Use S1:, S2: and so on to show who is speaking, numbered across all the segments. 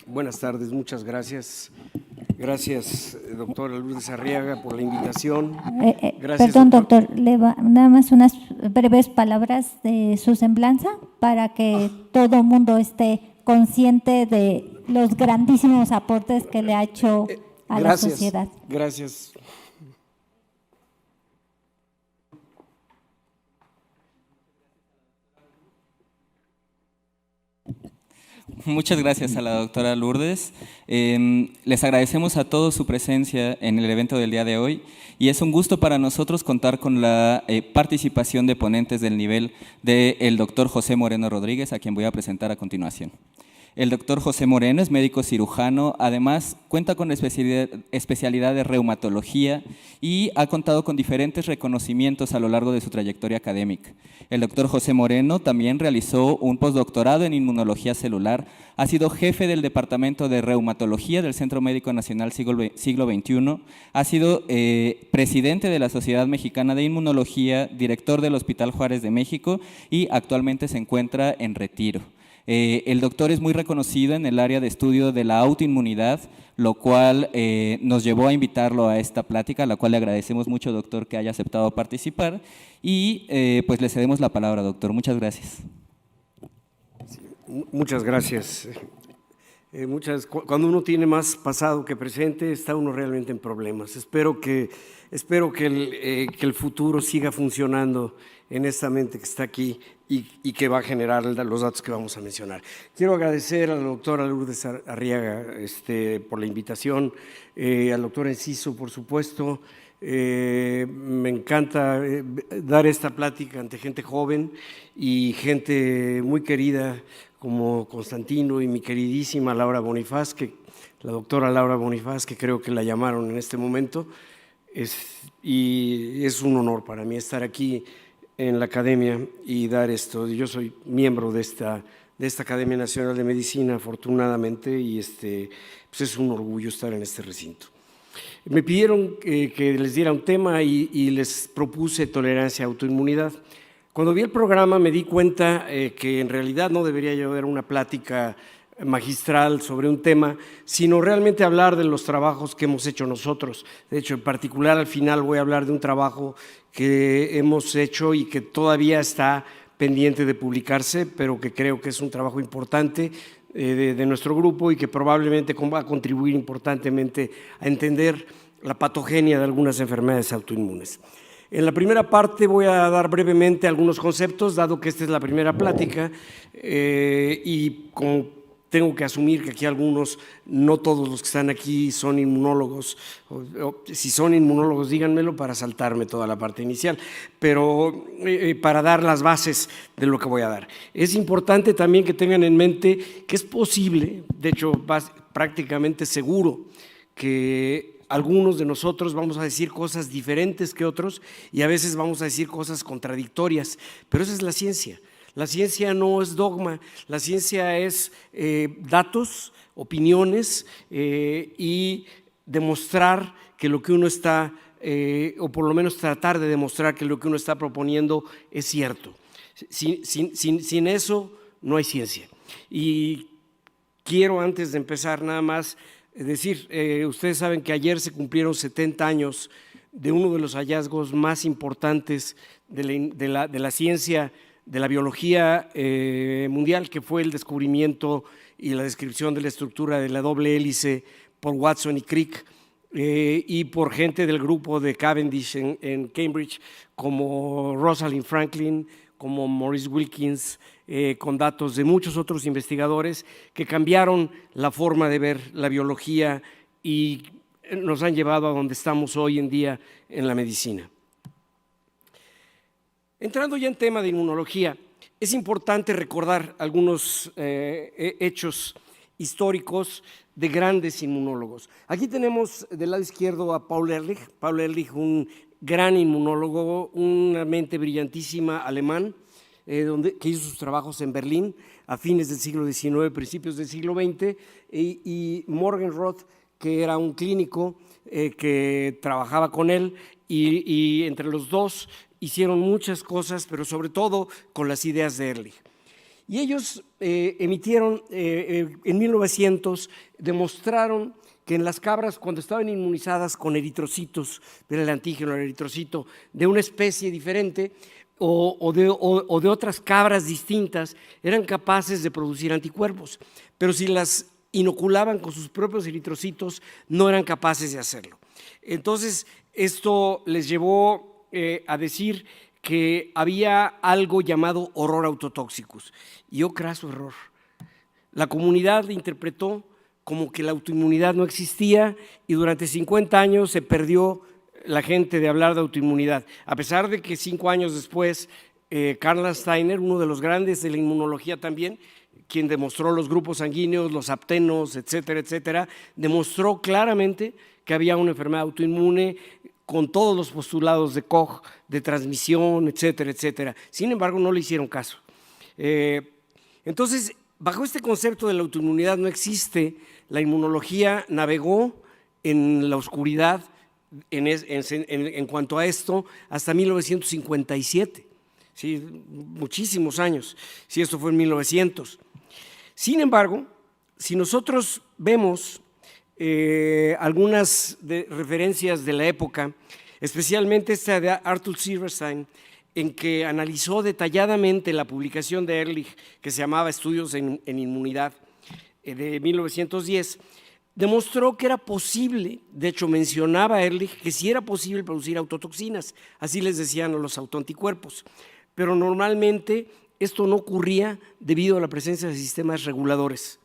S1: Buenas tardes, muchas gracias. Gracias, doctora Lourdes Arriaga, por la invitación. Gracias,
S2: Perdón, doctor, nada más unas breves palabras de su semblanza para que todo el mundo esté consciente de los grandísimos aportes que le ha hecho a la sociedad.
S1: Gracias.
S3: Muchas gracias a la doctora Lourdes. Les agradecemos a todos su presencia en el evento del día de hoy y es un gusto para nosotros contar con la participación de ponentes del nivel del doctor José Moreno Rodríguez, a quien voy a presentar a continuación. El doctor José Moreno es médico cirujano, además cuenta con la especialidad de reumatología y ha contado con diferentes reconocimientos a lo largo de su trayectoria académica. El doctor José Moreno también realizó un postdoctorado en inmunología celular, ha sido jefe del Departamento de Reumatología del Centro Médico Nacional Siglo XXI, ha sido presidente de la Sociedad Mexicana de Inmunología, director del Hospital Juárez de México y actualmente se encuentra en retiro. El doctor es muy reconocido en el área de estudio de la autoinmunidad, lo cual nos llevó a invitarlo a esta plática, a la cual le agradecemos mucho, doctor, que haya aceptado participar. Y pues le cedemos la palabra, doctor. Muchas gracias.
S1: Sí, muchas gracias. Cuando uno tiene más pasado que presente, está uno realmente en problemas. Espero que el futuro siga funcionando en esta mente que está aquí y que va a generar los datos que vamos a mencionar. Quiero agradecer a la doctora Lourdes Arriaga por la invitación, al doctor Enciso, por supuesto. Me encanta dar esta plática ante gente joven y gente muy querida como Constantino y mi queridísima Laura Bonifaz, la doctora Laura Bonifaz, que creo que la llamaron en este momento, y es un honor para mí estar aquí en la academia y dar esto. Yo soy miembro de esta Academia Nacional de Medicina, afortunadamente, y pues es un orgullo estar en este recinto. Me pidieron que les diera un tema y les propuse tolerancia a autoinmunidad. Cuando vi el programa me di cuenta que en realidad no debería yo dar una plática magistral sobre un tema, sino realmente hablar de los trabajos que hemos hecho nosotros. De hecho, en particular al final voy a hablar de un trabajo que hemos hecho y que todavía está pendiente de publicarse, pero que creo que es un trabajo importante de nuestro grupo y que probablemente va a contribuir importantemente a entender la patogenia de algunas enfermedades autoinmunes. En la primera parte voy a dar brevemente algunos conceptos, dado que esta es la primera plática, y como tengo que asumir que aquí algunos, no todos los que están aquí son inmunólogos, o si son inmunólogos díganmelo para saltarme toda la parte inicial, pero para dar las bases de lo que voy a dar. Es importante también que tengan en mente que es posible, de hecho prácticamente seguro, que algunos de nosotros vamos a decir cosas diferentes que otros y a veces vamos a decir cosas contradictorias, pero esa es la ciencia. La ciencia no es dogma, la ciencia es datos, opiniones y demostrar que lo que uno está, o por lo menos tratar de demostrar que lo que uno está proponiendo es cierto. Sin eso no hay ciencia. Y quiero antes de empezar nada más decir, ustedes saben que ayer se cumplieron 70 años de uno de los hallazgos más importantes de la ciencia, de la biología mundial, que fue el descubrimiento y la descripción de la estructura de la doble hélice por Watson y Crick y por gente del grupo de Cavendish en Cambridge, como Rosalind Franklin, como Maurice Wilkins, con datos de muchos otros investigadores que cambiaron la forma de ver la biología y nos han llevado a donde estamos hoy en día en la medicina. Entrando ya en tema de inmunología, es importante recordar algunos hechos históricos de grandes inmunólogos. Aquí tenemos del lado izquierdo a Paul Ehrlich. Paul Ehrlich, un gran inmunólogo, una mente brillantísima alemán, que hizo sus trabajos en Berlín a fines del siglo XIX, principios del siglo XX, y Morgenroth, que era un clínico que trabajaba con él, y entre los dos hicieron muchas cosas, pero sobre todo con las ideas de Ehrlich. Y ellos emitieron, en 1900, demostraron que en las cabras, cuando estaban inmunizadas con eritrocitos, era el antígeno, el eritrocito, de una especie diferente o de otras cabras distintas, eran capaces de producir anticuerpos, pero si las inoculaban con sus propios eritrocitos, no eran capaces de hacerlo. Entonces, esto les llevó a decir que había algo llamado horror autotóxicos. Y oh, craso error. La comunidad interpretó como que la autoinmunidad no existía y durante 50 años se perdió la gente de hablar de autoinmunidad, a pesar de que 5 años después Karl Steiner, uno de los grandes de la inmunología también, quien demostró los grupos sanguíneos, los aptenos, etcétera, etcétera, demostró claramente que había una enfermedad autoinmune con todos los postulados de Koch, de transmisión, etcétera, etcétera. Sin embargo, no le hicieron caso. Entonces, bajo este concepto de la autoinmunidad no existe, la inmunología navegó en la oscuridad en cuanto a esto hasta 1957, ¿sí? Muchísimos años, si esto fue en 1900. Sin embargo, si nosotros vemos algunas referencias de la época, especialmente esta de Arthur Silverstein, en que analizó detalladamente la publicación de Ehrlich, que se llamaba Estudios en Inmunidad, de 1910, demostró que era posible, de hecho mencionaba Ehrlich que sí era posible producir autotoxinas, así les decían a los autoanticuerpos, pero normalmente esto no ocurría debido a la presencia de sistemas reguladores.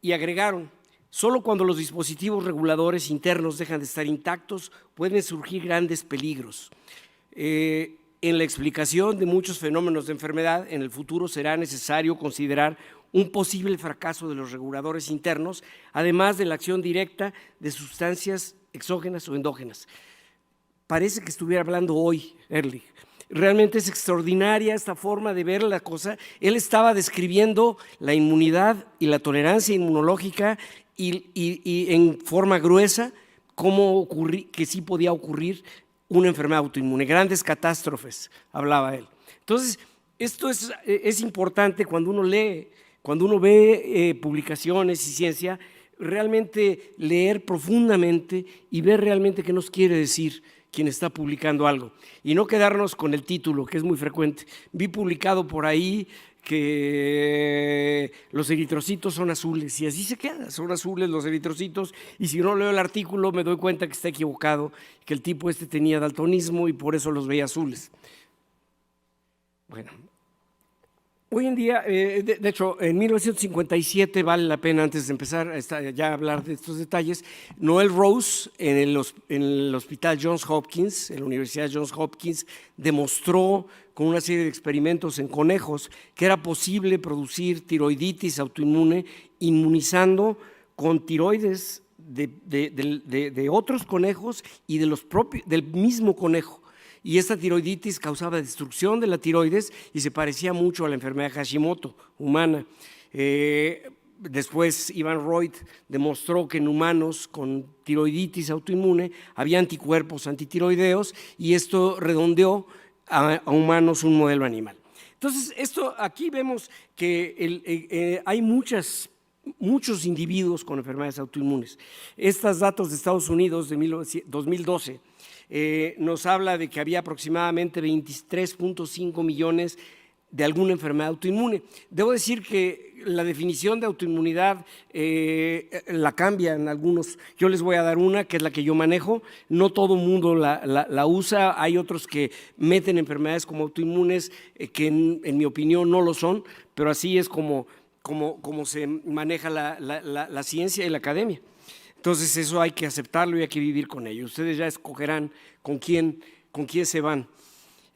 S1: Y agregaron, solo cuando los dispositivos reguladores internos dejan de estar intactos pueden surgir grandes peligros. En la explicación de muchos fenómenos de enfermedad, en el futuro será necesario considerar un posible fracaso de los reguladores internos, además de la acción directa de sustancias exógenas o endógenas. Parece que estuviera hablando hoy Ehrlich. Realmente es extraordinaria esta forma de ver la cosa. Él estaba describiendo la inmunidad y la tolerancia inmunológica y en forma gruesa cómo que sí podía ocurrir una enfermedad autoinmune, grandes catástrofes, hablaba él. Entonces, esto es importante cuando uno lee, cuando uno ve publicaciones y ciencia, realmente leer profundamente y ver realmente qué nos quiere decir quien está publicando algo y no quedarnos con el título, que es muy frecuente. Vi publicado por ahí que los eritrocitos son azules y así se queda, son azules los eritrocitos, y si no leo el artículo me doy cuenta que está equivocado, que el tipo tenía daltonismo y por eso los veía azules. Bueno, hoy en día, de hecho, en 1957 vale la pena, antes de empezar ya a hablar de estos detalles, Noel Rose en el Hospital Johns Hopkins, en la Universidad Johns Hopkins, demostró con una serie de experimentos en conejos que era posible producir tiroiditis autoinmune inmunizando con tiroides de otros conejos y del mismo conejo. Y esta tiroiditis causaba destrucción de la tiroides y se parecía mucho a la enfermedad de Hashimoto humana. Después Ivan Reut demostró que en humanos con tiroiditis autoinmune había anticuerpos antitiroideos y esto redondeó a humanos un modelo animal. Entonces, aquí vemos que hay muchos individuos con enfermedades autoinmunes. Estos datos de Estados Unidos de 2012 nos habla de que había aproximadamente 23.5 millones de alguna enfermedad autoinmune. Debo decir que la definición de autoinmunidad la cambian algunos. Yo les voy a dar una, que es la que yo manejo. No todo el mundo la usa. Hay otros que meten enfermedades como autoinmunes que en mi opinión no lo son, pero así es como se maneja la ciencia y la academia. Entonces eso hay que aceptarlo y hay que vivir con ello. Ustedes ya escogerán con quién se van.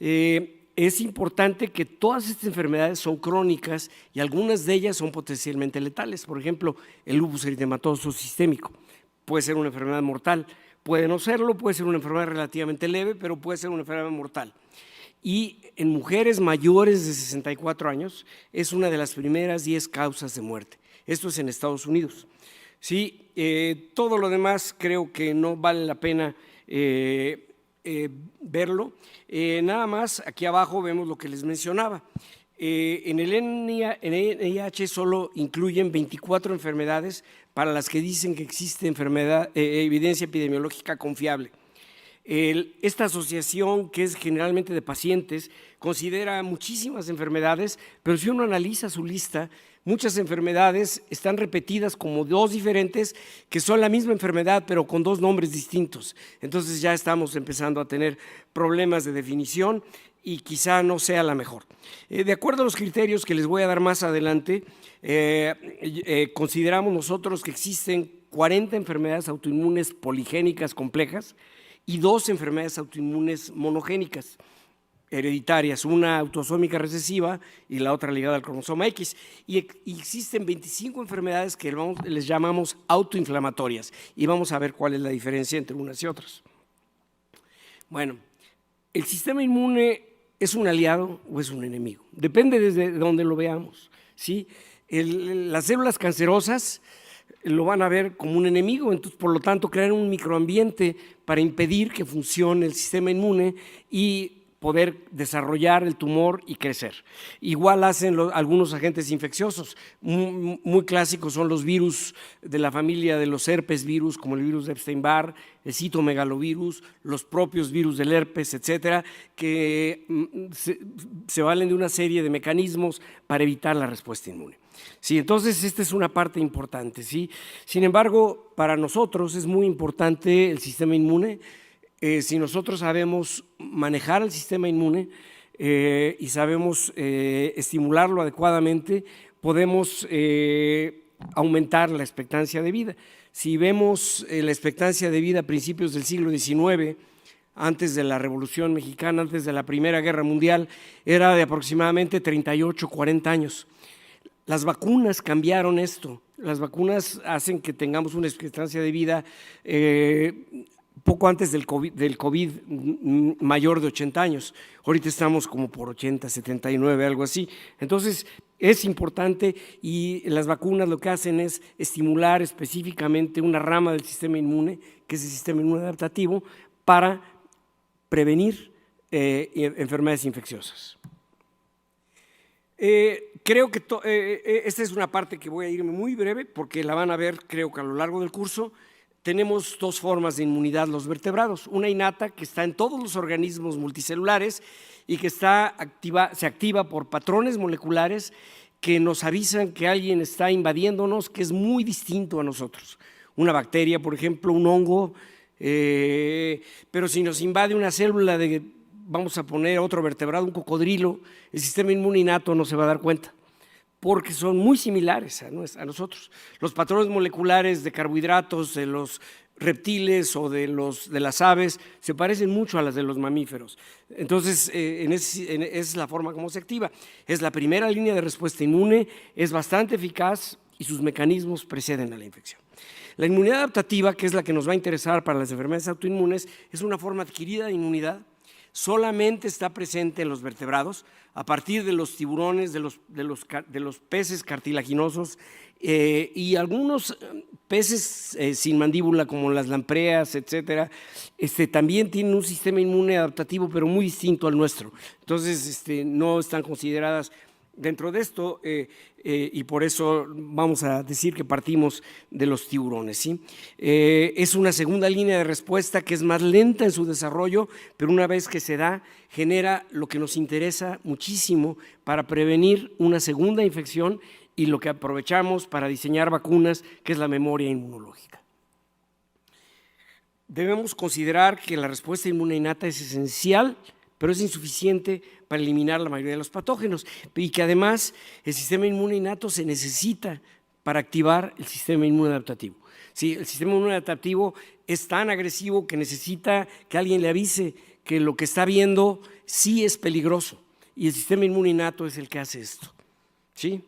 S1: Es importante que todas estas enfermedades son crónicas y algunas de ellas son potencialmente letales. Por ejemplo, el lupus eritematoso sistémico puede ser una enfermedad mortal, puede no serlo, puede ser una enfermedad relativamente leve, pero puede ser una enfermedad mortal. Y en mujeres mayores de 64 años es una de las primeras 10 causas de muerte. Esto es en Estados Unidos. Sí, todo lo demás creo que no vale la pena verlo. Nada más, aquí abajo vemos lo que les mencionaba. En el NIH solo incluyen 24 enfermedades para las que dicen que existe evidencia epidemiológica confiable. Esta asociación, que es generalmente de pacientes, considera muchísimas enfermedades, pero si uno analiza su lista, muchas enfermedades están repetidas como dos diferentes, que son la misma enfermedad, pero con dos nombres distintos. Entonces ya estamos empezando a tener problemas de definición y quizá no sea la mejor. De acuerdo a los criterios que les voy a dar más adelante, consideramos nosotros que existen 40 enfermedades autoinmunes poligénicas complejas y 2 enfermedades autoinmunes monogénicas hereditarias, una autosómica recesiva y la otra ligada al cromosoma X. Y existen 25 enfermedades que les llamamos autoinflamatorias y vamos a ver cuál es la diferencia entre unas y otras. Bueno, el sistema inmune ¿es un aliado o es un enemigo? Depende desde donde lo veamos, ¿sí? Las células cancerosas lo van a ver como un enemigo, entonces por lo tanto crean un microambiente para impedir que funcione el sistema inmune y poder desarrollar el tumor y crecer. Igual hacen algunos agentes infecciosos, muy clásicos son los virus de la familia de los herpes virus, como el virus de Epstein-Barr, el citomegalovirus, los propios virus del herpes, etcétera, que se valen de una serie de mecanismos para evitar la respuesta inmune. Sí, entonces esta es una parte importante, ¿sí? Sin embargo, para nosotros es muy importante el sistema inmune. Si nosotros sabemos manejar el sistema inmune y sabemos estimularlo adecuadamente, podemos aumentar la expectancia de vida. Si vemos la expectancia de vida a principios del siglo XIX, antes de la Revolución Mexicana, antes de la Primera Guerra Mundial, era de aproximadamente 38, 40 años. Las vacunas cambiaron esto. Las vacunas hacen que tengamos una expectancia de vida poco antes del COVID mayor de 80 años. Ahorita estamos como por 80, 79, algo así. Entonces, es importante y las vacunas lo que hacen es estimular específicamente una rama del sistema inmune, que es el sistema inmune adaptativo, para prevenir enfermedades infecciosas. Creo que esta es una parte que voy a irme muy breve porque la van a ver creo que a lo largo del curso. Tenemos dos formas de inmunidad los vertebrados, una innata que está en todos los organismos multicelulares y que se activa por patrones moleculares que nos avisan que alguien está invadiéndonos, que es muy distinto a nosotros. Una bacteria, por ejemplo, un hongo, pero si nos invade una célula vamos a poner otro vertebrado, un cocodrilo, el sistema inmune innato no se va a dar cuenta, porque son muy similares a nosotros. Los patrones moleculares de carbohidratos de los reptiles o de las aves se parecen mucho a las de los mamíferos. Entonces, es la forma como se activa. Es la primera línea de respuesta inmune, es bastante eficaz y sus mecanismos preceden a la infección. La inmunidad adaptativa, que es la que nos va a interesar para las enfermedades autoinmunes, es una forma adquirida de inmunidad. Solamente está presente en los vertebrados, a partir de los tiburones, de los peces cartilaginosos y algunos peces sin mandíbula como las lampreas, etcétera, también tienen un sistema inmune adaptativo pero muy distinto al nuestro. Entonces no están consideradas dentro de esto y por eso vamos a decir que partimos de los tiburones, ¿sí? Es una segunda línea de respuesta que es más lenta en su desarrollo, pero una vez que se da, genera lo que nos interesa muchísimo para prevenir una segunda infección y lo que aprovechamos para diseñar vacunas, que es la memoria inmunológica. Debemos considerar que la respuesta inmune innata es esencial, pero es insuficiente para eliminar la mayoría de los patógenos y que además el sistema inmune innato se necesita para activar el sistema inmune adaptativo. Sí, el sistema inmune adaptativo es tan agresivo que necesita que alguien le avise que lo que está viendo sí es peligroso y el sistema inmune innato es el que hace esto. ¿Sí?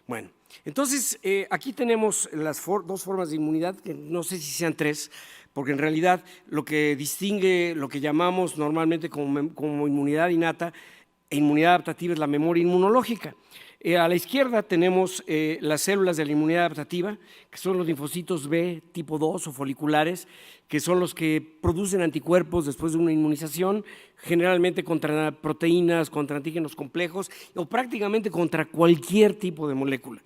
S1: Bueno, entonces aquí tenemos las dos formas de inmunidad, que no sé si sean tres, porque en realidad lo que distingue lo que llamamos normalmente como inmunidad innata e inmunidad adaptativa es la memoria inmunológica. A la izquierda tenemos las células de la inmunidad adaptativa, que son los linfocitos B tipo 2 o foliculares, que son los que producen anticuerpos después de una inmunización, generalmente contra proteínas, contra antígenos complejos o prácticamente contra cualquier tipo de molécula.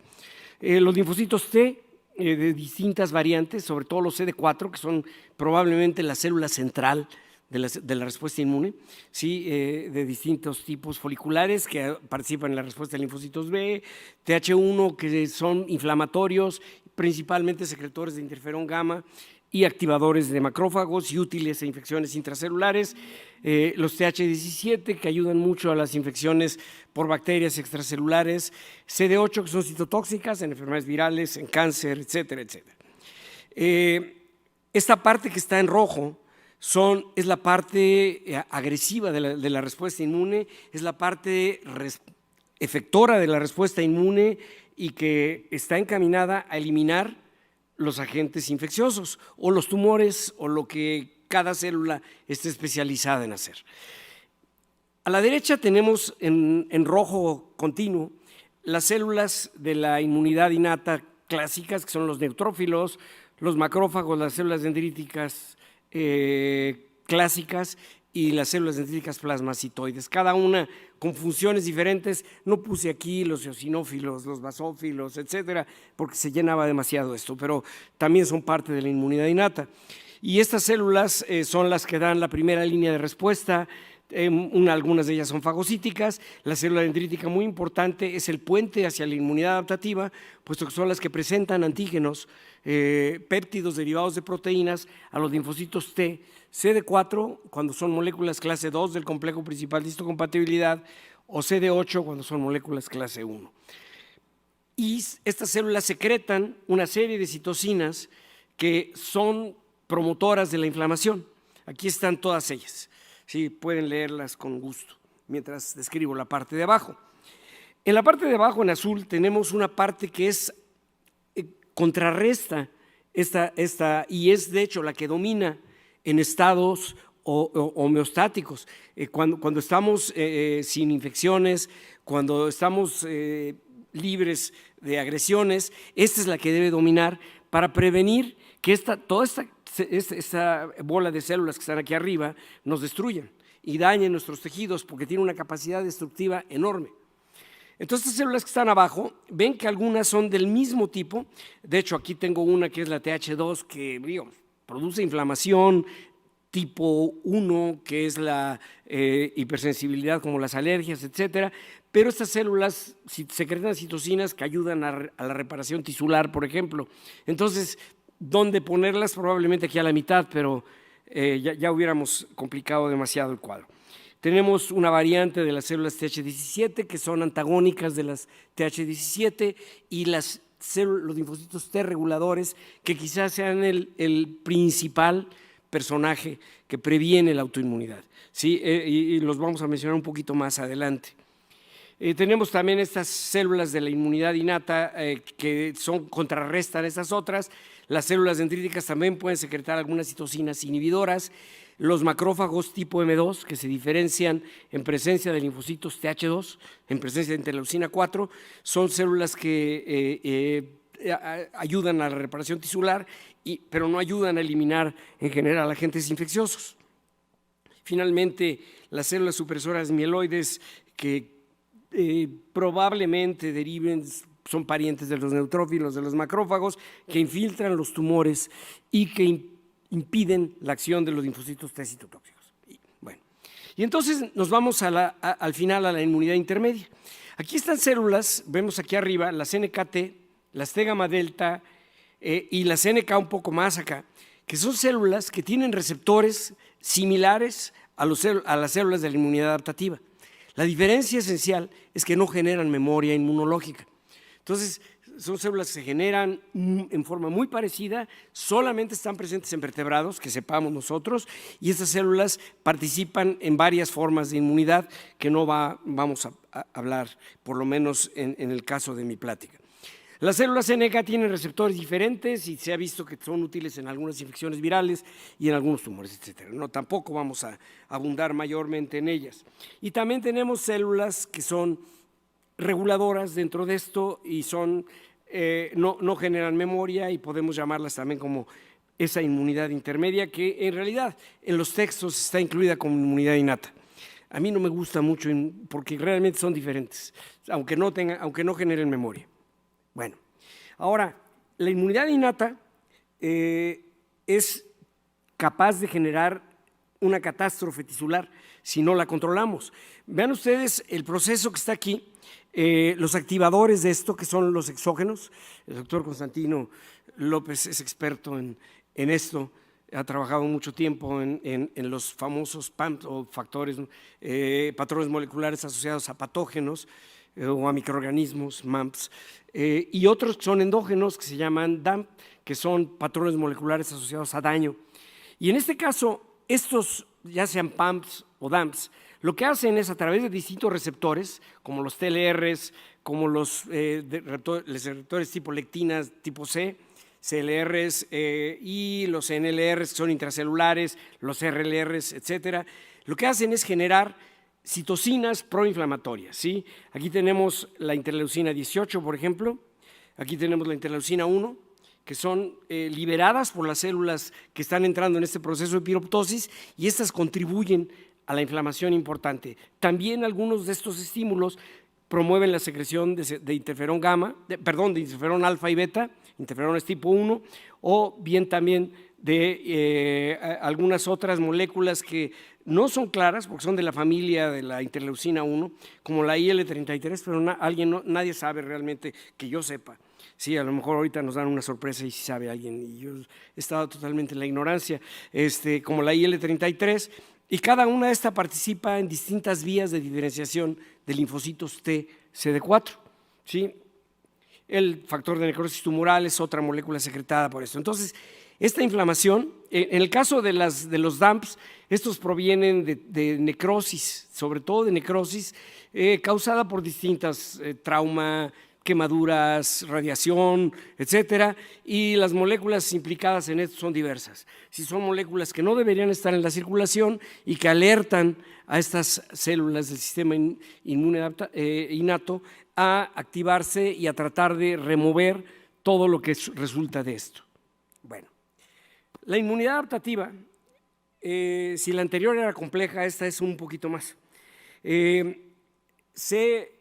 S1: Los linfocitos T de distintas variantes, sobre todo los CD4, que son probablemente la célula central de la respuesta inmune, ¿sí? De distintos tipos foliculares que participan en la respuesta de linfocitos B, TH1, que son inflamatorios, principalmente secretores de interferón gamma y activadores de macrófagos y útiles a infecciones intracelulares, los TH17, que ayudan mucho a las infecciones por bacterias extracelulares, CD8, que son citotóxicas en enfermedades virales, en cáncer, etcétera, etcétera. Esta parte que está en rojo es la parte agresiva de la respuesta inmune, es la parte efectora de la respuesta inmune y que está encaminada a eliminar los agentes infecciosos o los tumores o lo que cada célula esté especializada en hacer. A la derecha tenemos en rojo continuo las células de la inmunidad innata clásicas, que son los neutrófilos, los macrófagos, las células dendríticas clásicas y las células dendríticas plasmacitoides, cada una con funciones diferentes. No puse aquí los eosinófilos, los basófilos, etcétera, porque se llenaba demasiado esto, pero también son parte de la inmunidad innata. Y estas células son las que dan la primera línea de respuesta. Algunas de ellas son fagocíticas. La célula dendrítica, muy importante, es el puente hacia la inmunidad adaptativa, puesto que son las que presentan antígenos, péptidos derivados de proteínas a los linfocitos T, CD4 cuando son moléculas clase 2 del complejo principal de histocompatibilidad o CD8 cuando son moléculas clase 1. Y estas células secretan una serie de citocinas que son promotoras de la inflamación. Aquí están todas ellas. Sí, pueden leerlas con gusto mientras describo la parte de abajo. En la parte de abajo, en azul, tenemos una parte que es contrarresta y es de hecho la que domina en estados homeostáticos. Cuando estamos sin infecciones, cuando estamos libres de agresiones, esta es la que debe dominar para prevenir que toda esta bola de células que están aquí arriba nos destruyan y dañen nuestros tejidos, porque tiene una capacidad destructiva enorme. Entonces, estas células que están abajo, ven que algunas son del mismo tipo. De hecho, aquí tengo una que es la TH2, que produce inflamación, tipo 1, que es la hipersensibilidad como las alergias, etcétera. Pero estas células secretan citocinas que ayudan a la reparación tisular, por ejemplo. Entonces, ¿dónde ponerlas? Probablemente aquí a la mitad, pero ya hubiéramos complicado demasiado el cuadro. Tenemos una variante de las células TH17 que son antagónicas de las TH17 y los linfocitos T reguladores, que quizás sean el principal personaje que previene la autoinmunidad, ¿sí? Y los vamos a mencionar un poquito más adelante. Tenemos también estas células de la inmunidad innata que contrarrestan a estas otras. Las células dendríticas también pueden secretar algunas citocinas inhibidoras. Los macrófagos tipo M2, que se diferencian en presencia de linfocitos TH2, en presencia de interleucina 4, son células que ayudan a la reparación tisular, pero no ayudan a eliminar en general agentes infecciosos. Finalmente, las células supresoras mieloides, que probablemente son parientes de los neutrófilos, de los macrófagos, que infiltran los tumores y que impiden la acción de los linfocitos T citotóxicos. Y entonces nos vamos al final a la inmunidad intermedia. Aquí están células, vemos aquí arriba, las NKT, las T gamma delta y las NK un poco más acá, que son células que tienen receptores similares a las células de la inmunidad adaptativa. La diferencia esencial es que no generan memoria inmunológica. Entonces, son células que se generan en forma muy parecida, solamente están presentes en vertebrados, que sepamos nosotros, y estas células participan en varias formas de inmunidad que no vamos a hablar, por lo menos en el caso de mi plática. Las células NK tienen receptores diferentes y se ha visto que son útiles en algunas infecciones virales y en algunos tumores, etcétera. No, tampoco vamos a abundar mayormente en ellas. Y también tenemos células que son reguladoras dentro de esto y son, no generan memoria y podemos llamarlas también como esa inmunidad intermedia que en realidad en los textos está incluida como inmunidad innata. A mí no me gusta mucho porque realmente son diferentes, aunque no generen memoria. Bueno, ahora, la inmunidad innata es capaz de generar una catástrofe tisular si no la controlamos. Vean ustedes el proceso que está aquí, los activadores de esto, que son los exógenos. El doctor Constantino López es experto en esto, ha trabajado mucho tiempo en los famosos PAMPs o factores, patrones moleculares asociados a patógenos o a microorganismos, MAMPs, y otros que son endógenos que se llaman DAMP, que son patrones moleculares asociados a daño. Y en este caso, estos, ya sean PAMPs o DAMPs, lo que hacen es a través de distintos receptores, como los TLRs, como los receptores tipo lectinas tipo C, CLRs y los NLRs, que son intracelulares, los RLRs, etcétera, lo que hacen es generar citocinas proinflamatorias, ¿sí? Aquí tenemos la interleucina 18, por ejemplo, aquí tenemos la interleucina 1, que son liberadas por las células que están entrando en este proceso de piroptosis y estas contribuyen a la inflamación importante. También algunos de estos estímulos promueven la secreción de interferón de interferón alfa y beta, interferones tipo 1, o bien también de algunas otras moléculas que no son claras porque son de la familia de la interleucina 1, como la IL-33, pero nadie sabe realmente, que yo sepa. Sí, a lo mejor ahorita nos dan una sorpresa y si sabe alguien, y yo he estado totalmente en la ignorancia, como la IL-33, y cada una de estas participa en distintas vías de diferenciación de linfocitos T CD4, ¿sí? El factor de necrosis tumoral es otra molécula secretada por esto. Entonces, esta inflamación, en el caso de los DAMPs, estos provienen de necrosis, sobre todo de necrosis causada por distintas trauma, quemaduras, radiación, etcétera, y las moléculas implicadas en esto son diversas. Si son moléculas que no deberían estar en la circulación y que alertan a estas células del sistema inmune innato a activarse y a tratar de remover todo lo que resulta de esto. Bueno, la inmunidad adaptativa, si la anterior era compleja, esta es un poquito más. Se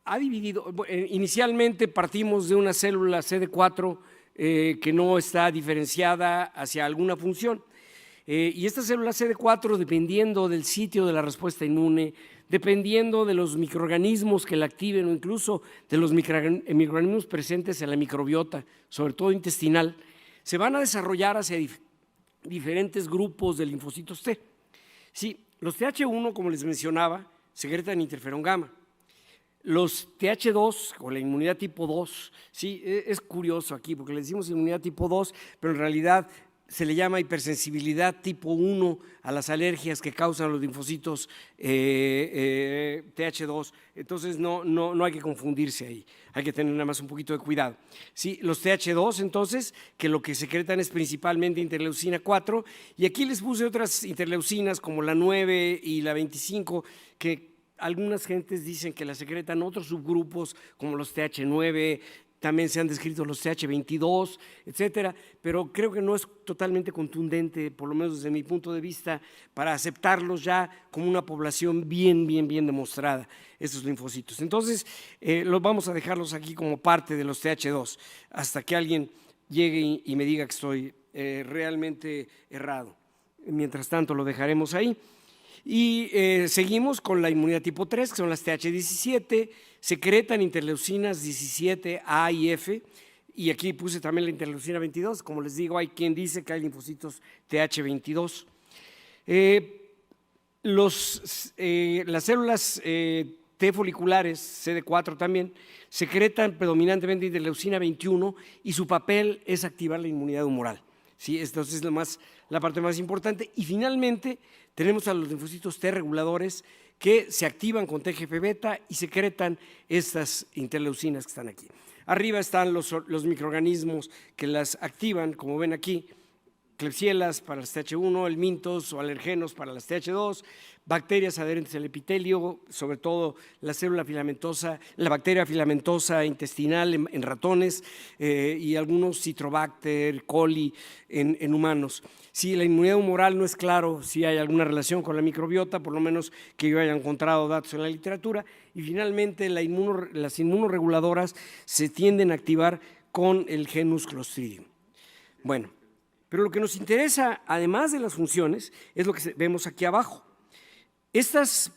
S1: ha dividido, inicialmente partimos de una célula CD4 que no está diferenciada hacia alguna función. Y esta célula CD4, dependiendo del sitio de la respuesta inmune, dependiendo de los microorganismos que la activen o incluso de los microorganismos presentes en la microbiota, sobre todo intestinal, se van a desarrollar hacia diferentes grupos de linfocitos T. Sí, los TH1, como les mencionaba, secretan interferón gamma. Los TH2 o la inmunidad tipo 2, sí, es curioso aquí porque le decimos inmunidad tipo 2, pero en realidad se le llama hipersensibilidad tipo 1 a las alergias que causan los linfocitos TH2, entonces no hay que confundirse ahí, hay que tener nada más un poquito de cuidado. Sí, los TH2 entonces, que lo que secretan es principalmente interleucina 4, y aquí les puse otras interleucinas como la 9 y la 25, que algunas gentes dicen que la secretan otros subgrupos como los TH9, también se han descrito los TH22, etcétera, pero creo que no es totalmente contundente, por lo menos desde mi punto de vista, para aceptarlos ya como una población bien demostrada, estos linfocitos. Entonces, vamos a dejarlos aquí como parte de los TH2, hasta que alguien llegue y me diga que estoy realmente errado. Mientras tanto, lo dejaremos ahí. Y seguimos con la inmunidad tipo 3, que son las TH17, secretan interleucinas 17, A y F, y aquí puse también la interleucina 22, como les digo, hay quien dice que hay linfocitos TH22. Las células T foliculares, CD4 también, secretan predominantemente interleucina 21 y su papel es activar la inmunidad humoral. ¿Sí? Entonces es la parte más importante. Y finalmente tenemos a los linfocitos T reguladores que se activan con TGF-beta y secretan estas interleucinas que están aquí. Arriba están los microorganismos que las activan, como ven aquí, Klebsielas para las TH1, helmintos o alergenos para las TH2, bacterias adherentes al epitelio, sobre todo la célula filamentosa, la bacteria filamentosa intestinal en ratones y algunos Citrobacter, coli en humanos. Si la inmunidad humoral no es claro si hay alguna relación con la microbiota, por lo menos que yo haya encontrado datos en la literatura, y finalmente las inmunorreguladoras se tienden a activar con el genus Clostridium. Bueno, pero lo que nos interesa, además de las funciones, es lo que vemos aquí abajo. Estas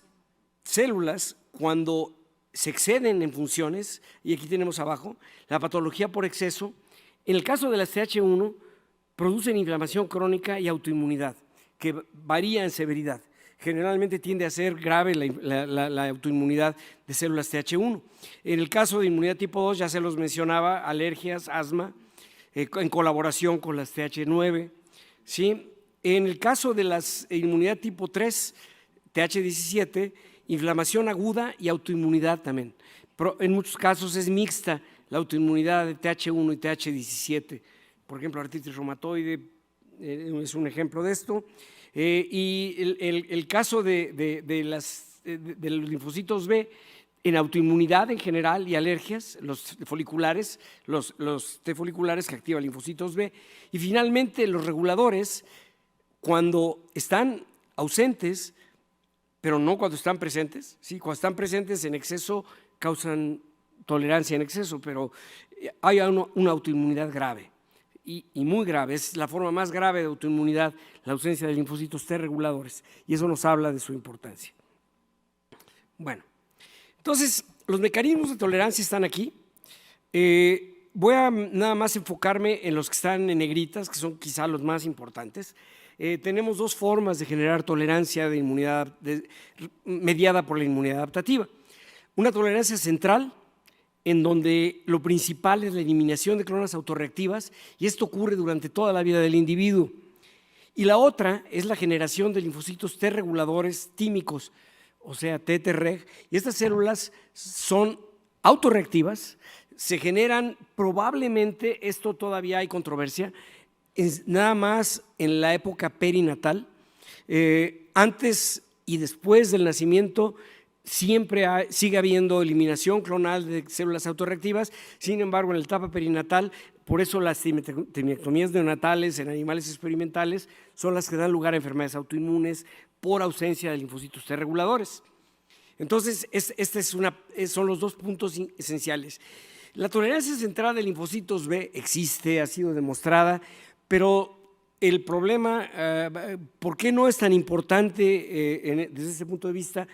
S1: células, cuando se exceden en funciones, y aquí tenemos abajo, la patología por exceso, en el caso de las TH1, producen inflamación crónica y autoinmunidad, que varía en severidad. Generalmente tiende a ser grave la autoinmunidad de células TH1. En el caso de inmunidad tipo 2, ya se los mencionaba, alergias, asma, en colaboración con las TH9. ¿Sí? En el caso de la inmunidad tipo 3, TH17, inflamación aguda y autoinmunidad también. Pero en muchos casos es mixta la autoinmunidad de TH1 y TH17. Por ejemplo, artritis reumatoide es un ejemplo de esto. Y el caso de los linfocitos B, en autoinmunidad en general y alergias, los foliculares, los T foliculares que activan linfocitos B. Y finalmente los reguladores, cuando están ausentes, pero no cuando están presentes. Sí, cuando están presentes en exceso causan tolerancia en exceso, pero hay una autoinmunidad grave y muy grave. Es la forma más grave de autoinmunidad, la ausencia de linfocitos T reguladores, y eso nos habla de su importancia. Bueno, entonces los mecanismos de tolerancia están aquí. Voy a nada más enfocarme en los que están en negritas, que son quizá los más importantes. Tenemos dos formas de generar tolerancia de inmunidad mediada por la inmunidad adaptativa. Una tolerancia central, en donde lo principal es la eliminación de clonas autorreactivas, y esto ocurre durante toda la vida del individuo. Y la otra es la generación de linfocitos T reguladores tímicos, o sea, TTReg, y estas células son autorreactivas, se generan probablemente, esto todavía hay controversia, nada más en la época perinatal. Antes y después del nacimiento siempre sigue habiendo eliminación clonal de células autorreactivas. Sin embargo, en la etapa perinatal, por eso las timiectomías neonatales en animales experimentales son las que dan lugar a enfermedades autoinmunes por ausencia de linfocitos T reguladores. Entonces, son los dos puntos esenciales. La tolerancia central de linfocitos B existe, ha sido demostrada, pero el problema, ¿por qué no es tan importante desde ese punto de vista?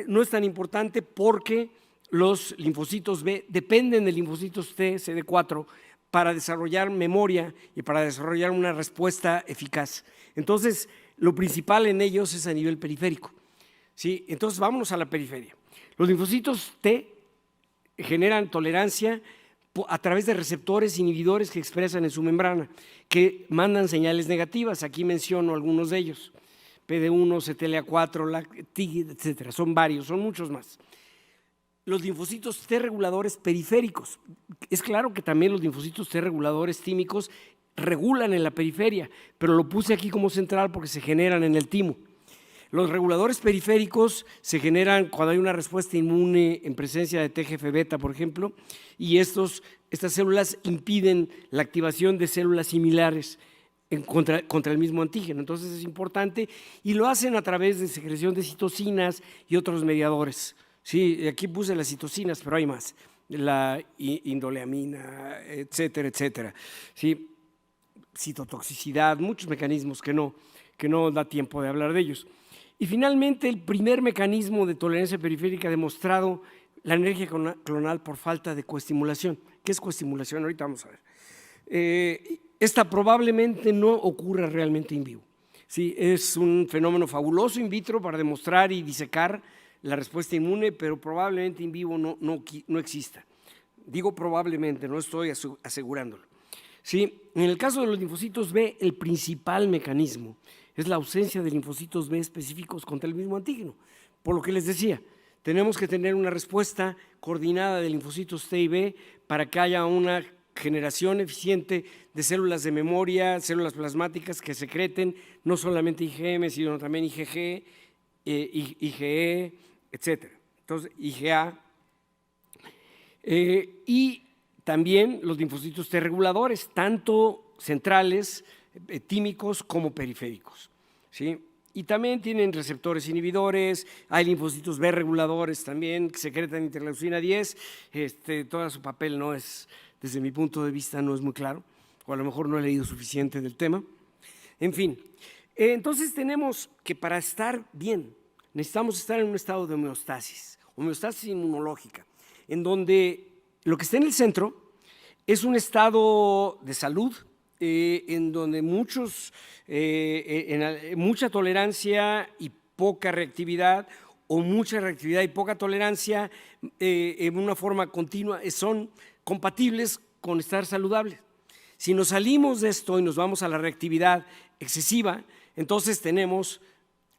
S1: No es tan importante porque los linfocitos B dependen de linfocitos T, CD4, para desarrollar memoria y para desarrollar una respuesta eficaz. Entonces, lo principal en ellos es a nivel periférico. ¿Sí? Entonces, vámonos a la periferia. Los linfocitos T generan tolerancia a través de receptores inhibidores que expresan en su membrana, que mandan señales negativas. Aquí menciono algunos de ellos: PD1, CTLA4, TIGIT, etcétera. Son varios, son muchos más. Los linfocitos T reguladores periféricos. Es claro que también los linfocitos T reguladores tímicos regulan en la periferia, pero lo puse aquí como central porque se generan en el timo. Los reguladores periféricos se generan cuando hay una respuesta inmune en presencia de TGF-beta, por ejemplo, y estas células impiden la activación de células similares contra el mismo antígeno. Entonces es importante, y lo hacen a través de secreción de citocinas y otros mediadores. Sí, aquí puse las citocinas, pero hay más, la indoleamina, etcétera, etcétera. Sí, citotoxicidad, muchos mecanismos que no da tiempo de hablar de ellos. Y finalmente, el primer mecanismo de tolerancia periférica demostrado, la energía clonal por falta de coestimulación. ¿Qué es coestimulación? Ahorita vamos a ver. Esta probablemente no ocurre realmente in vivo. Sí, es un fenómeno fabuloso in vitro para demostrar y disecar la respuesta inmune, pero probablemente in vivo no exista. Digo probablemente, no estoy asegurándolo. Sí, en el caso de los linfocitos B, el principal mecanismo es la ausencia de linfocitos B específicos contra el mismo antígeno. Por lo que les decía, tenemos que tener una respuesta coordinada de linfocitos T y B para que haya una generación eficiente de células de memoria, células plasmáticas que secreten no solamente IgM, sino también IgG, IgE, etc. Entonces, IgA. Y también los linfocitos T reguladores, tanto centrales, tímicos como periféricos, ¿sí? Y también tienen receptores inhibidores, hay linfocitos B reguladores también que secretan interleucina 10, todo su papel no es, desde mi punto de vista, no es muy claro, o a lo mejor no he leído suficiente del tema. En fin, entonces tenemos que para estar bien, necesitamos estar en un estado de homeostasis inmunológica, en donde lo que está en el centro es un estado de salud, en donde mucha tolerancia y poca reactividad, o mucha reactividad y poca tolerancia en una forma continua, son compatibles con estar saludables. Si nos salimos de esto y nos vamos a la reactividad excesiva, entonces tenemos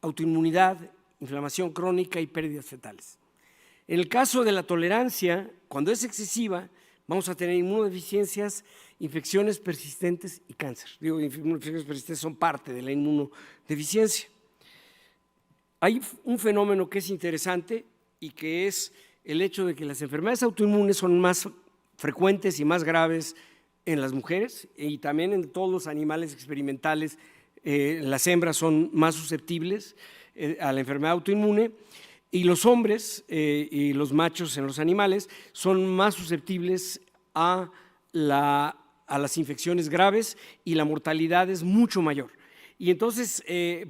S1: autoinmunidad, inflamación crónica y pérdidas fetales. En el caso de la tolerancia, cuando es excesiva, vamos a tener inmunodeficiencias, infecciones persistentes y cáncer. Digo, infecciones persistentes son parte de la inmunodeficiencia. Hay un fenómeno que es interesante y que es el hecho de que las enfermedades autoinmunes son más frecuentes y más graves en las mujeres y también en todos los animales experimentales. Las hembras son más susceptibles a la enfermedad autoinmune y los hombres y los machos en los animales son más susceptibles a las infecciones graves y la mortalidad es mucho mayor. Y entonces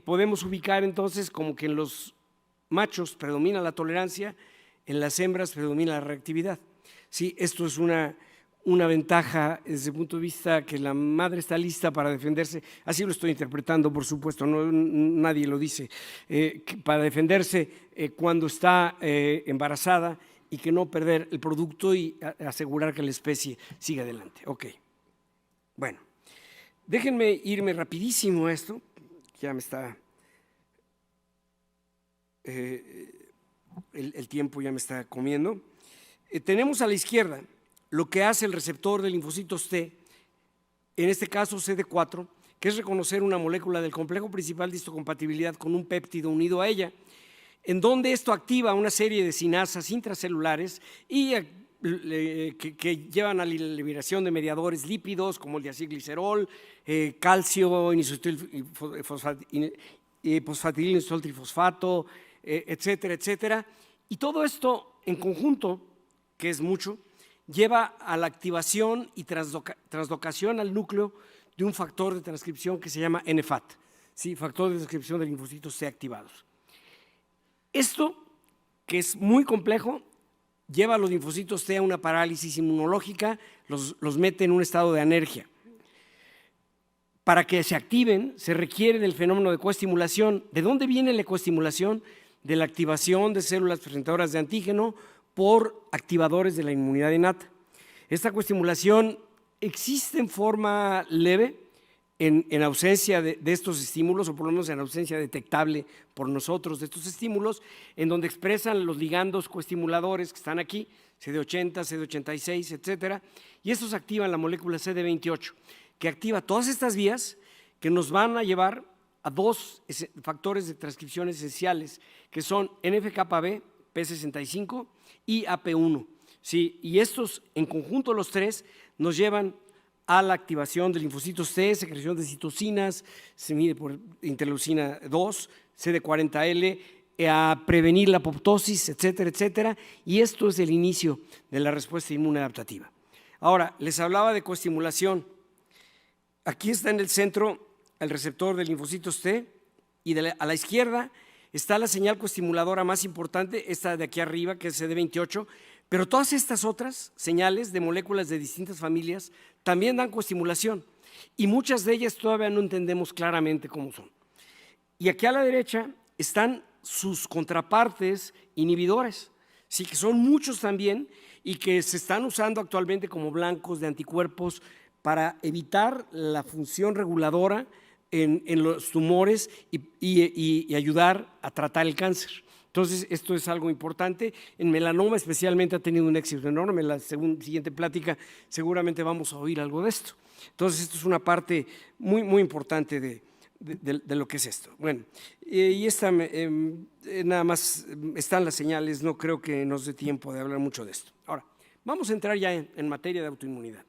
S1: podemos ubicar entonces como que en los machos predomina la tolerancia, en las hembras predomina la reactividad. Sí, esto es una ventaja desde el punto de vista que la madre está lista para defenderse, así lo estoy interpretando, por supuesto, no, nadie lo dice, para defenderse cuando está embarazada y que no perder el producto y asegurar que la especie siga adelante. Ok, bueno, déjenme irme rapidísimo a esto, ya me está, el tiempo ya me está comiendo. Tenemos a la izquierda lo que hace el receptor de linfocitos T, en este caso CD4, que es reconocer una molécula del complejo principal de histocompatibilidad con un péptido unido a ella, en donde esto activa una serie de sinasas intracelulares y que llevan a la liberación de mediadores lípidos como el diacilglicerol, calcio, fosfatidilinisotil trifosfato, etcétera, etcétera. Y todo esto en conjunto, que es mucho, lleva a la activación y translocación al núcleo de un factor de transcripción que se llama NFAT, ¿sí? Factor de transcripción de linfocitos T activados. Esto, que es muy complejo, lleva a los linfocitos T a una parálisis inmunológica, los mete en un estado de anergia. Para que se activen, se requiere del fenómeno de coestimulación. ¿De dónde viene la coestimulación? De la activación de células presentadoras de antígeno por activadores de la inmunidad innata. Esta coestimulación existe en forma leve, en ausencia de estos estímulos, o por lo menos en ausencia detectable por nosotros de estos estímulos, en donde expresan los ligandos coestimuladores que están aquí, CD80, CD86, etcétera, y estos activan la molécula CD28, que activa todas estas vías que nos van a llevar a dos factores de transcripción esenciales, que son NF-κB, P65 y AP1. ¿Sí? Y estos, en conjunto los tres, nos llevan a la activación de linfocitos T, secreción de citocinas, se mide por interleucina 2, CD40L, a prevenir la apoptosis, etcétera, etcétera, y esto es el inicio de la respuesta inmune adaptativa. Ahora, les hablaba de coestimulación. Aquí está en el centro el receptor de linfocitos T y a la izquierda está la señal coestimuladora más importante, esta de aquí arriba, que es CD28, pero todas estas otras señales de moléculas de distintas familias también dan coestimulación y muchas de ellas todavía no entendemos claramente cómo son. Y aquí a la derecha están sus contrapartes inhibidores, sí, que son muchos también y que se están usando actualmente como blancos de anticuerpos para evitar la función reguladora en los tumores y ayudar a tratar el cáncer. Entonces, esto es algo importante. En melanoma especialmente ha tenido un éxito enorme. En la siguiente plática seguramente vamos a oír algo de esto. Entonces, esto es una parte muy, muy importante de lo que es esto. Bueno, y esta nada más están las señales, no creo que nos dé tiempo de hablar mucho de esto. Ahora, vamos a entrar ya en materia de autoinmunidad.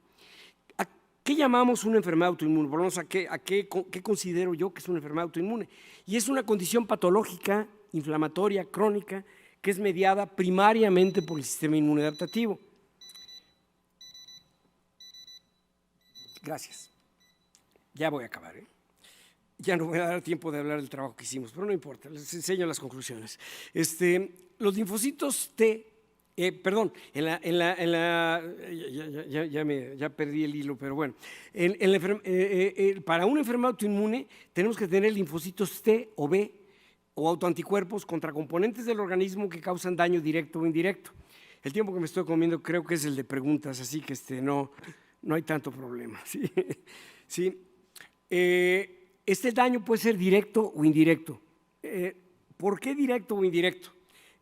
S1: ¿A qué llamamos una enfermedad autoinmune? Por lo menos, ¿qué considero yo que es una enfermedad autoinmune? Y es una condición patológica, inflamatoria, crónica, que es mediada primariamente por el sistema inmune adaptativo. Gracias. Ya voy a acabar, ¿eh? Ya no voy a dar tiempo de hablar del trabajo que hicimos, pero no importa, les enseño las conclusiones. Los linfocitos T, ya perdí el hilo, pero bueno. Para una enfermedad autoinmune tenemos que tener linfocitos T o B o autoanticuerpos contra componentes del organismo que causan daño directo o indirecto. El tiempo que me estoy comiendo creo que es el de preguntas, así que no hay tanto problema. ¿Sí? ¿Sí? Este daño puede ser directo o indirecto. ¿Por qué directo o indirecto?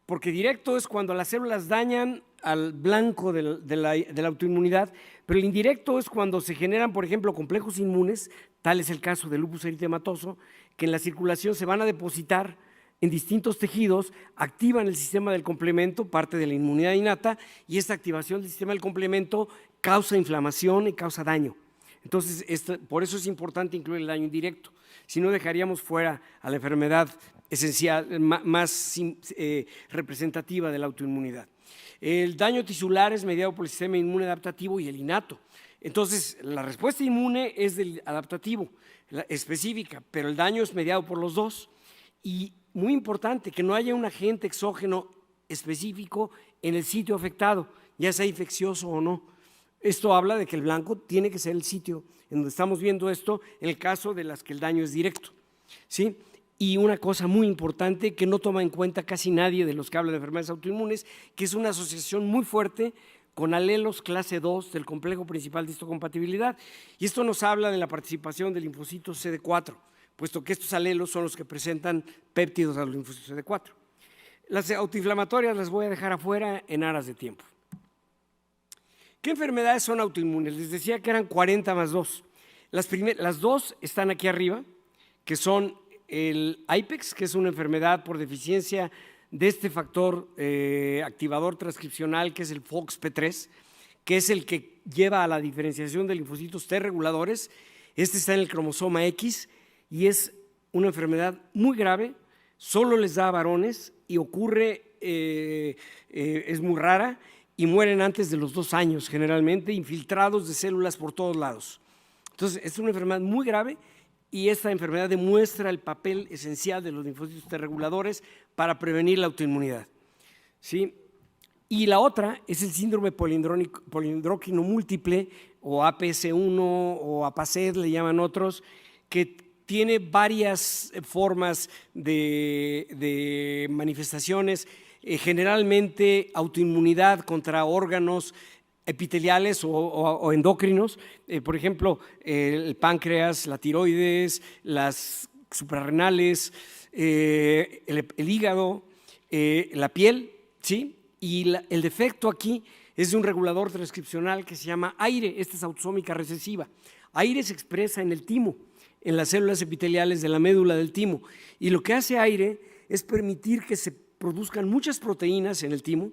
S1: Porque directo es cuando las células dañan al blanco de la autoinmunidad, pero el indirecto es cuando se generan, por ejemplo, complejos inmunes, tal es el caso del lupus eritematoso, que en la circulación se van a depositar en distintos tejidos, activan el sistema del complemento, parte de la inmunidad innata, y esta activación del sistema del complemento causa inflamación y causa daño. Entonces, por eso es importante incluir el daño indirecto, si no dejaríamos fuera a la enfermedad esencial, más representativa de la autoinmunidad. El daño tisular es mediado por el sistema inmune adaptativo y el innato. Entonces, la respuesta inmune es del adaptativo, específica, pero el daño es mediado por los dos. Y muy importante, que no haya un agente exógeno específico en el sitio afectado, ya sea infeccioso o no. Esto habla de que el blanco tiene que ser el sitio en donde estamos viendo esto, en el caso de las que el daño es directo, ¿sí? Y una cosa muy importante que no toma en cuenta casi nadie de los que hablan de enfermedades autoinmunes, que es una asociación muy fuerte con alelos clase 2 del complejo principal de histocompatibilidad. Y esto nos habla de la participación del linfocito CD4, puesto que estos alelos son los que presentan péptidos a los linfocitos CD4. Las autoinflamatorias las voy a dejar afuera en aras de tiempo. ¿Qué enfermedades son autoinmunes? Les decía que eran 40 más 2. Las dos están aquí arriba, que son el IPEX, que es una enfermedad por deficiencia de este factor activador transcripcional, que es el FOXP3, que es el que lleva a la diferenciación de linfocitos T reguladores. Este está en el cromosoma X y es una enfermedad muy grave, solo les da a varones y ocurre, es muy rara, y mueren antes de los 2 años, generalmente, infiltrados de células por todos lados. Entonces, es una enfermedad muy grave y esta enfermedad demuestra el papel esencial de los linfocitos T reguladores para prevenir la autoinmunidad, ¿sí? Y la otra es el síndrome polindróquino múltiple, o APS1 o APACED, le llaman otros, que tiene varias formas de manifestaciones, generalmente autoinmunidad contra órganos epiteliales o endocrinos, por ejemplo, el páncreas, la tiroides, las suprarrenales, el hígado, la piel, ¿sí? Y el defecto aquí es de un regulador transcripcional que se llama AIRE, esta es autosómica recesiva. AIRE se expresa en el timo, en las células epiteliales de la médula del timo, y lo que hace AIRE es permitir que se produzcan muchas proteínas en el timo,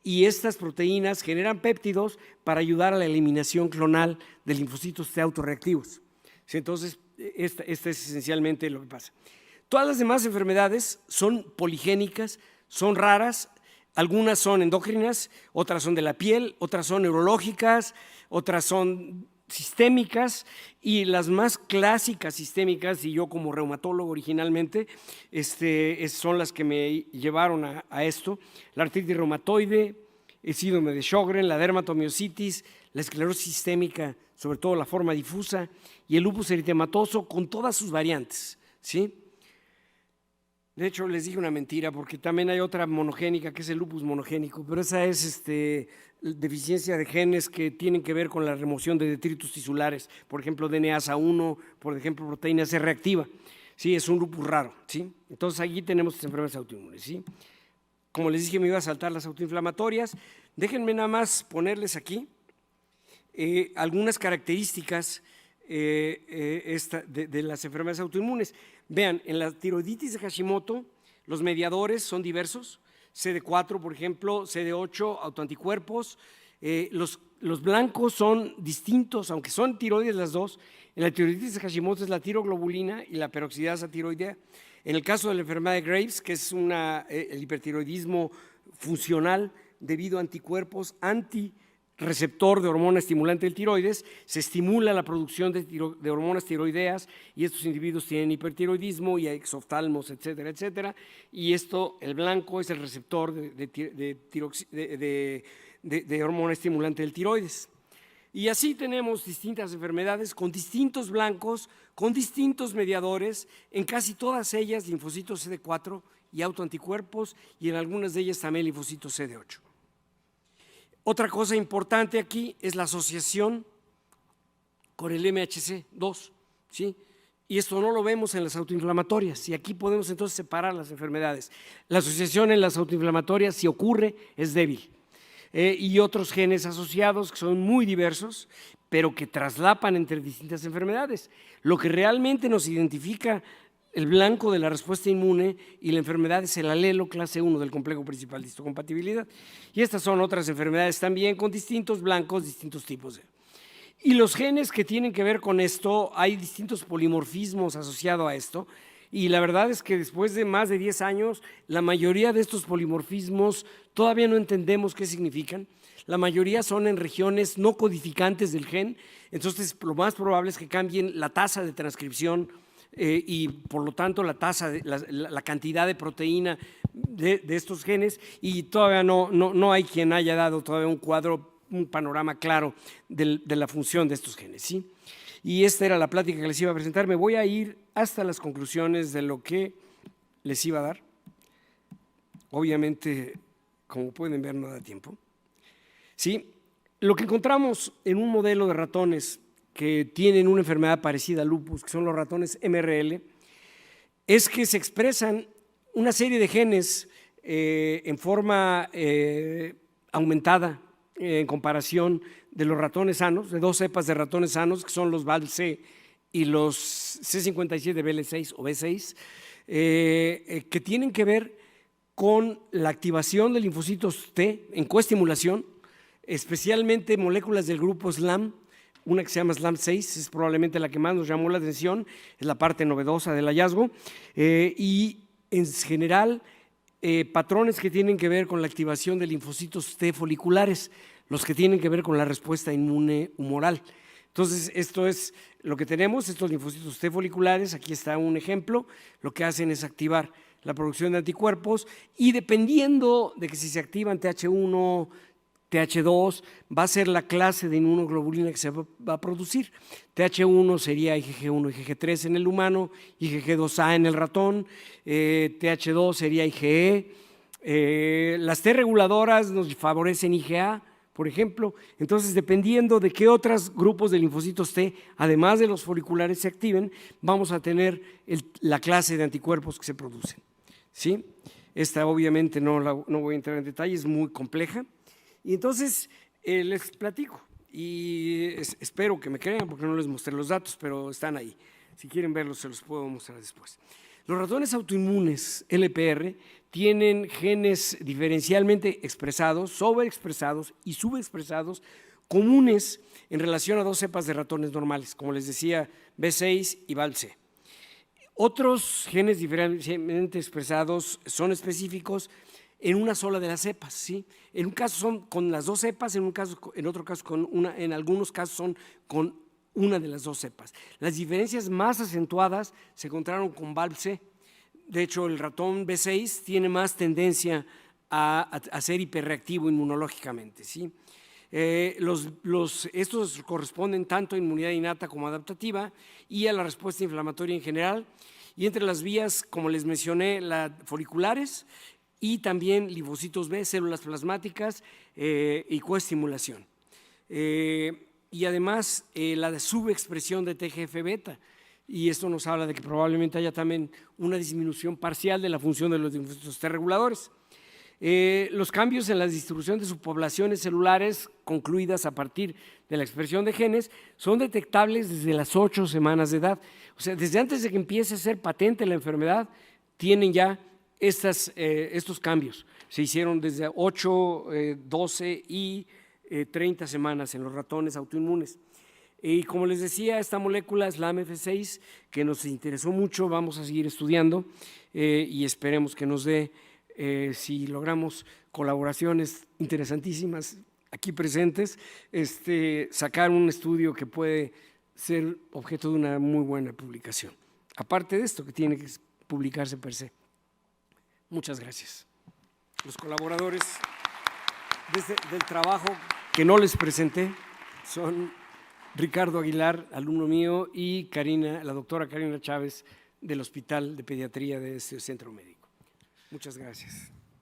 S1: y estas proteínas generan péptidos para ayudar a la eliminación clonal de linfocitos T autorreactivos. ¿Sí? Entonces, esta es esencialmente lo que pasa. Todas las demás enfermedades son poligénicas, son raras, algunas son endócrinas, otras son de la piel, otras son neurológicas, otras son sistémicas, y las más clásicas sistémicas, y yo como reumatólogo originalmente, son las que me llevaron a esto: la artritis reumatoide, el síndrome de Sjögren, la dermatomiositis, la esclerosis sistémica, sobre todo la forma difusa, y el lupus eritematoso con todas sus variantes, ¿sí? De hecho, les dije una mentira, porque también hay otra monogénica, que es el lupus monogénico, pero esa es deficiencia de genes que tienen que ver con la remoción de detritus tisulares, por ejemplo, DNasa1, por ejemplo, proteína C reactiva. Sí, es un lupus raro, ¿sí? Entonces, allí tenemos estas enfermedades autoinmunes, ¿sí? como les dije, me iba a saltar las autoinflamatorias. Déjenme nada más ponerles aquí algunas características de las enfermedades autoinmunes. Vean, en la tiroiditis de Hashimoto, los mediadores son diversos. CD4, por ejemplo, CD8, autoanticuerpos. Los blancos son distintos, aunque son tiroides las dos. En la tiroiditis de Hashimoto es la tiroglobulina y la peroxidasa tiroidea. En el caso de la enfermedad de Graves, que es el hipertiroidismo funcional debido a anticuerpos antirreceptor de hormona estimulante del tiroides, se estimula la producción de hormonas tiroideas y estos individuos tienen hipertiroidismo y exoftalmos, etcétera, etcétera. Y el blanco es el receptor de hormona estimulante del tiroides. Y así tenemos distintas enfermedades con distintos blancos, con distintos mediadores, en casi todas ellas linfocitos CD4 y autoanticuerpos, y en algunas de ellas también linfocitos CD8. Otra cosa importante aquí es la asociación con el MHC2, ¿sí? Y esto no lo vemos en las autoinflamatorias, y aquí podemos entonces separar las enfermedades. La asociación en las autoinflamatorias, si ocurre, es débil. Y otros genes asociados que son muy diversos, pero que traslapan entre distintas enfermedades. Lo que realmente nos identifica el blanco de la respuesta inmune y la enfermedad es el alelo clase 1 del complejo principal de histocompatibilidad. Y estas son otras enfermedades también con distintos blancos, distintos tipos. Y los genes que tienen que ver con esto, hay distintos polimorfismos asociados a esto. Y la verdad es que después de más de 10 años, la mayoría de estos polimorfismos todavía no entendemos qué significan. La mayoría son en regiones no codificantes del gen, entonces lo más probable es que cambien la tasa de transcripción y por lo tanto la cantidad de proteína de estos genes, y todavía no hay quien haya dado todavía un panorama claro de la función de estos genes, ¿sí? Y esta era la plática que les iba a presentar. Me voy a ir hasta las conclusiones de lo que les iba a dar. Obviamente, como pueden ver, no da tiempo. Sí, lo que encontramos en un modelo de ratones que tienen una enfermedad parecida al lupus, que son los ratones MRL, es que se expresan una serie de genes en forma aumentada en comparación de los ratones sanos, de dos cepas de ratones sanos, que son los BAL-C y los C57BL6 o B6, que tienen que ver con la activación de linfocitos T en coestimulación, especialmente moléculas del grupo SLAM, una que se llama SLAM6, es probablemente la que más nos llamó la atención, es la parte novedosa del hallazgo, y en general patrones que tienen que ver con la activación de linfocitos T foliculares, los que tienen que ver con la respuesta inmune humoral. Entonces, esto es lo que tenemos, estos linfocitos T foliculares, aquí está un ejemplo, lo que hacen es activar la producción de anticuerpos y dependiendo de que si se activan TH1, TH2, va a ser la clase de inmunoglobulina que se va a producir. TH1 sería IgG1, IgG3 en el humano, IgG2A en el ratón, TH2 sería IgE. Las T reguladoras nos favorecen IgA, por ejemplo. Entonces, dependiendo de qué otros grupos de linfocitos T, además de los foliculares, se activen, vamos a tener la clase de anticuerpos que se producen, ¿sí? Esta obviamente no voy a entrar en detalle, es muy compleja. Y entonces les platico y espero que me crean porque no les mostré los datos, pero están ahí. Si quieren verlos se los puedo mostrar después. Los ratones autoinmunes LPR tienen genes diferencialmente expresados, sobreexpresados y subexpresados comunes en relación a dos cepas de ratones normales, como les decía, B6 y BAL-C. Otros genes diferencialmente expresados son específicos en una sola de las cepas, ¿sí? En un caso son con las dos cepas, en otro caso con una, en algunos casos son con una de las dos cepas. Las diferencias más acentuadas se encontraron con BAL-C. De hecho, el ratón B6 tiene más tendencia a ser hiperreactivo inmunológicamente, ¿sí? Estos corresponden tanto a inmunidad innata como adaptativa y a la respuesta inflamatoria en general. Y entre las vías, como les mencioné, las foliculares y también linfocitos B, células plasmáticas y coestimulación. Y además la subexpresión de TGF-beta, y esto nos habla de que probablemente haya también una disminución parcial de la función de los linfocitos T reguladores. Los cambios en la distribución de subpoblaciones celulares concluidas a partir de la expresión de genes son detectables desde las 8 semanas de edad. O sea, desde antes de que empiece a ser patente la enfermedad, tienen ya estos cambios. Se hicieron desde 8, 12 y 30 semanas en los ratones autoinmunes. Y como les decía, esta molécula es la MF6, que nos interesó mucho, vamos a seguir estudiando y esperemos que nos dé, si logramos colaboraciones interesantísimas aquí presentes, sacar un estudio que puede ser objeto de una muy buena publicación. Aparte de esto, que tiene que publicarse per se. Muchas gracias. Los colaboradores del trabajo que no les presenté son Ricardo Aguilar, alumno mío, y la doctora Karina Chávez del Hospital de Pediatría de este centro médico. Muchas gracias.